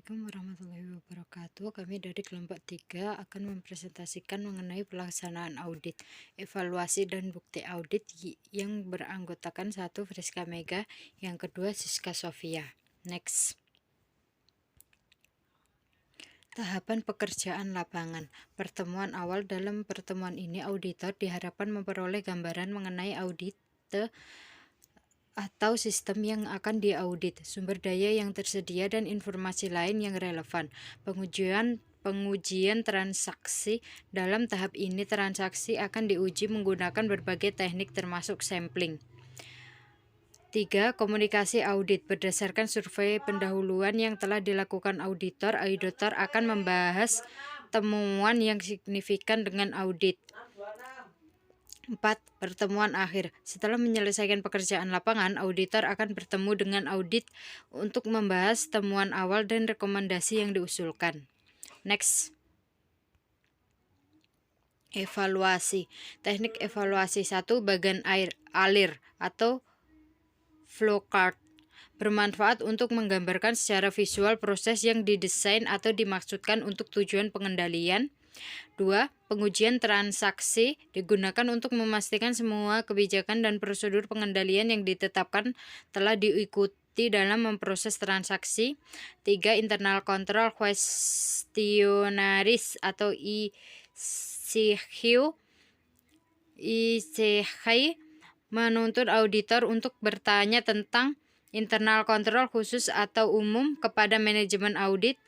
Assalamualaikum warahmatullahi wabarakatuh. Kami dari kelompok 3 akan mempresentasikan mengenai pelaksanaan audit, evaluasi dan bukti audit yang beranggotakan satu Friska Mega, yang kedua Siska Sofia. Next. Tahapan pekerjaan lapangan. Pertemuan awal. Dalam pertemuan ini, auditor diharapkan memperoleh gambaran mengenai audit atau sistem yang akan diaudit, sumber daya yang tersedia, dan informasi lain yang relevan. Pengujian transaksi. Dalam tahap ini, transaksi akan diuji menggunakan berbagai teknik termasuk sampling. 3. Komunikasi audit. Berdasarkan survei pendahuluan yang telah dilakukan auditor akan membahas temuan yang signifikan dengan audit. 4. Pertemuan akhir. Setelah menyelesaikan pekerjaan lapangan, auditor akan bertemu dengan audit untuk membahas temuan awal dan rekomendasi yang diusulkan. Next. Evaluasi. Teknik evaluasi 1. Bagan alir atau flowchart. Bermanfaat untuk menggambarkan secara visual proses yang didesain atau dimaksudkan untuk tujuan pengendalian. 2. Pengujian transaksi digunakan untuk memastikan semua kebijakan dan prosedur pengendalian yang ditetapkan telah diikuti dalam memproses transaksi. 3. Internal Control Questionnaires atau ICQ menuntut auditor untuk bertanya tentang internal control khusus atau umum kepada manajemen audit.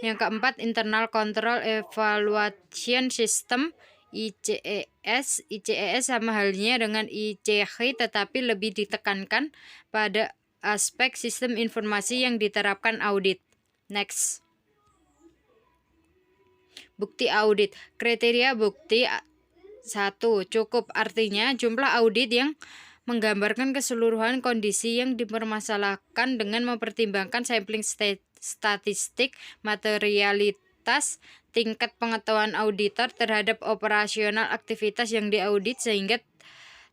Yang keempat, Internal Control Evaluation System (ICES). ICES sama halnya dengan ICH, tetapi lebih ditekankan pada aspek sistem informasi yang diterapkan audit. Next. Bukti audit. Kriteria bukti 1. Cukup, artinya jumlah audit yang menggambarkan keseluruhan kondisi yang dipermasalahkan dengan mempertimbangkan sampling statistik, materialitas, tingkat pengetahuan auditor terhadap operasional aktivitas yang diaudit, sehingga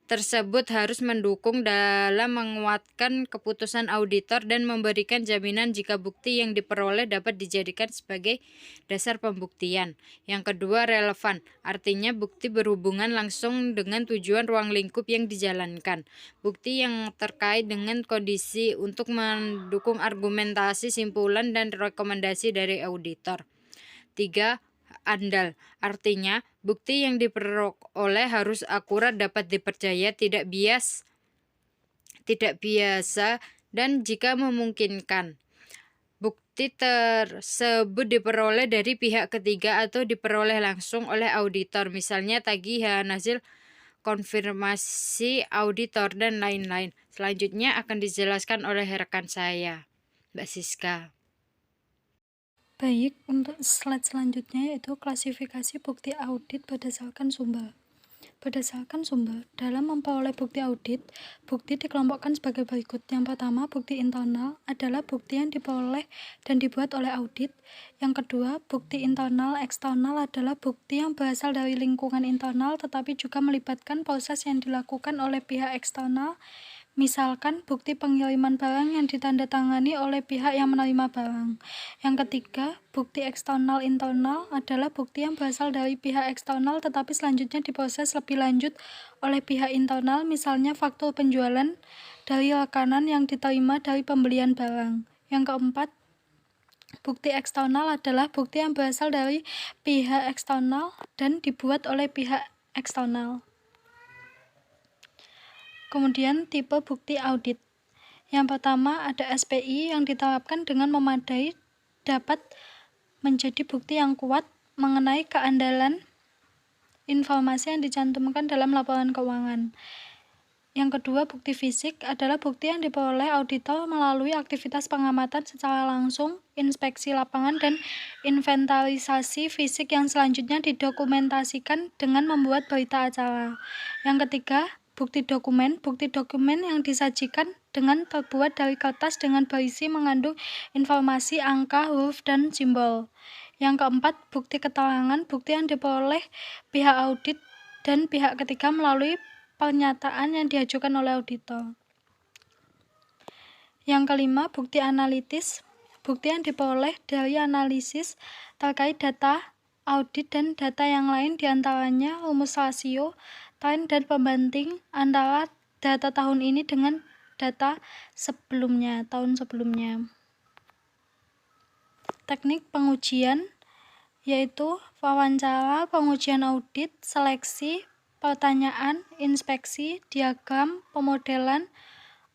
tersebut harus mendukung dalam menguatkan keputusan auditor dan memberikan jaminan jika bukti yang diperoleh dapat dijadikan sebagai dasar pembuktian. Yang kedua, relevan, artinya bukti berhubungan langsung dengan tujuan ruang lingkup yang dijalankan. Bukti yang terkait dengan kondisi untuk mendukung argumentasi, simpulan, dan rekomendasi dari auditor. 3. Andal, artinya bukti yang diperoleh harus akurat, dapat dipercaya, tidak biasa, dan jika memungkinkan. Bukti tersebut diperoleh dari pihak ketiga atau diperoleh langsung oleh auditor, misalnya tagihan, hasil konfirmasi auditor, dan lain-lain. Selanjutnya akan dijelaskan oleh rekan saya, Mbak Siska. Baik, untuk slide selanjutnya yaitu klasifikasi bukti audit berdasarkan sumber. Berdasarkan sumber, dalam memperoleh bukti audit, bukti dikelompokkan sebagai berikut. Yang pertama, bukti internal adalah bukti yang diperoleh dan dibuat oleh audit. Yang kedua, bukti internal eksternal adalah bukti yang berasal dari lingkungan internal tetapi juga melibatkan proses yang dilakukan oleh pihak eksternal. Misalkan bukti pengiriman barang yang ditandatangani oleh pihak yang menerima barang. Yang ketiga, bukti eksternal internal adalah bukti yang berasal dari pihak eksternal tetapi selanjutnya diproses lebih lanjut oleh pihak internal, misalnya faktur penjualan dari rekanan yang diterima dari pembelian barang. Yang keempat, bukti eksternal adalah bukti yang berasal dari pihak eksternal dan dibuat oleh pihak eksternal. Kemudian tipe bukti audit. Yang pertama ada SPI yang diterapkan dengan memadai, dapat menjadi bukti yang kuat mengenai keandalan informasi yang dicantumkan dalam laporan keuangan. Yang kedua, bukti fisik adalah bukti yang diperoleh auditor melalui aktivitas pengamatan secara langsung, inspeksi lapangan, dan inventarisasi fisik yang selanjutnya didokumentasikan dengan membuat berita acara. Yang ketiga, bukti dokumen yang disajikan dengan terbuat dari kertas dengan berisi mengandung informasi, angka, huruf, dan simbol. Yang keempat, bukti keterangan, bukti yang diperoleh pihak audit dan pihak ketiga melalui pernyataan yang diajukan oleh auditor. Yang kelima, bukti analitis Bukti yang diperoleh dari analisis terkait data audit dan data yang lain diantaranya rumus rasio, tren dan pembanding antara data tahun ini dengan data tahun sebelumnya. Teknik pengujian yaitu wawancara, pengujian audit, seleksi, pertanyaan, inspeksi, diagram, pemodelan,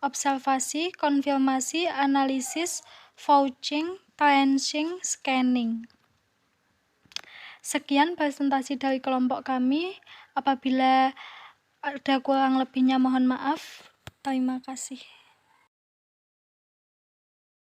observasi, konfirmasi, analisis, vouching, tracing, scanning. Sekian presentasi dari kelompok kami. Apabila ada kurang lebihnya mohon maaf. Terima kasih.